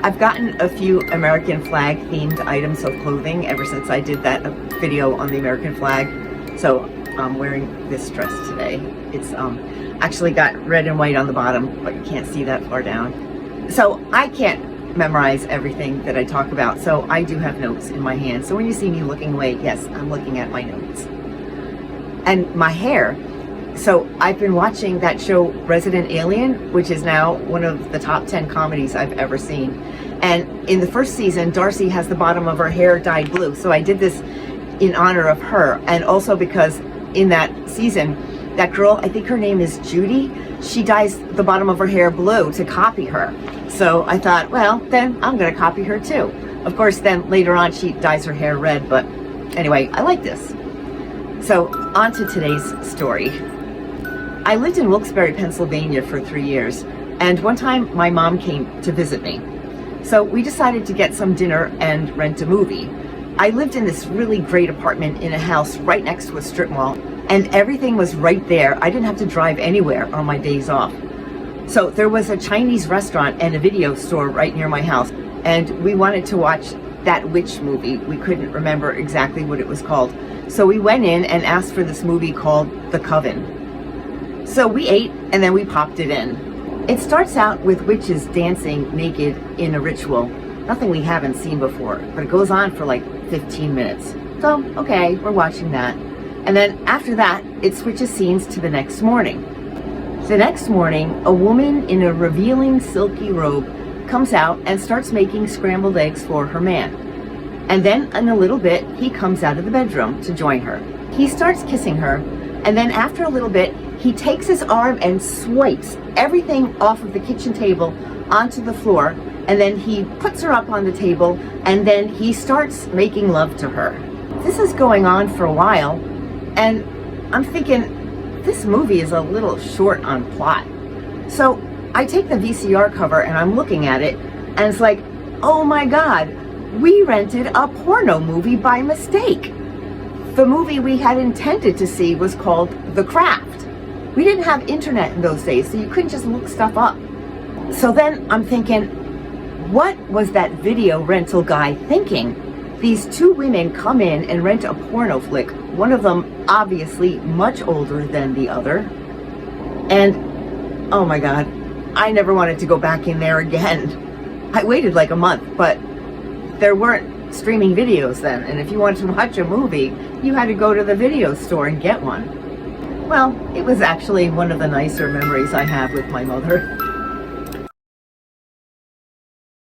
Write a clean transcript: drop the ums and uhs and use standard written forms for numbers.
I've gotten a few American flag themed items of clothing ever since I did that video on the American flag. So I'm wearing this dress today. It's actually got red and white on the bottom, but you can't see that far down. So I can't memorize everything that I talk about, so I do have notes in my hand. So when you see me looking away, yes, I'm looking at my notes. And my hair. So I've been watching that show Resident Alien, which is now one of the top 10 comedies I've ever seen. And in the first season, Darcy has the bottom of her hair dyed blue. So I did this in honor of her. And also because in that season, that girl, I think her name is Judy, she dyes the bottom of her hair blue to copy her. So I thought, well, then I'm gonna copy her too. Of course, then later on she dyes her hair red, but anyway, I like this. So on to today's story. I lived in Wilkes-Barre, Pennsylvania for 3 years, and one time my mom came to visit me. So we decided to get some dinner and rent a movie. I lived in this really great apartment in a house right next to a strip mall, and everything was right there. I didn't have to drive anywhere on my days off. So there was a Chinese restaurant and a video store right near my house, and we wanted to watch that witch movie. We couldn't remember exactly what it was called. So we went in and asked for this movie called The Coven. So we ate and then we popped it in. It starts out with witches dancing naked in a ritual. Nothing we haven't seen before, but it goes on for like 15 minutes. So, okay, we're watching that. And then after that, it switches scenes to the next morning. The next morning, a woman in a revealing silky robe comes out and starts making scrambled eggs for her man. And then in a little bit, he comes out of the bedroom to join her. He starts kissing her, and then after a little bit, he takes his arm and swipes everything off of the kitchen table onto the floor, and then he puts her up on the table, and then he starts making love to her. This is going on for a while, and I'm thinking, this movie is a little short on plot. So I take the VCR cover and I'm looking at it, and it's like, oh my God, we rented a porno movie by mistake. The movie we had intended to see was called The Craft. We didn't have internet in those days, so you couldn't just look stuff up. So then I'm thinking, what was that video rental guy thinking? These two women come in and rent a porno flick, one of them obviously much older than the other. And oh my God, I never wanted to go back in there again. I waited like a month, but there weren't streaming videos then, and if you wanted to watch a movie, you had to go to the video store and get one. Well, it was actually one of the nicer memories I have with my mother.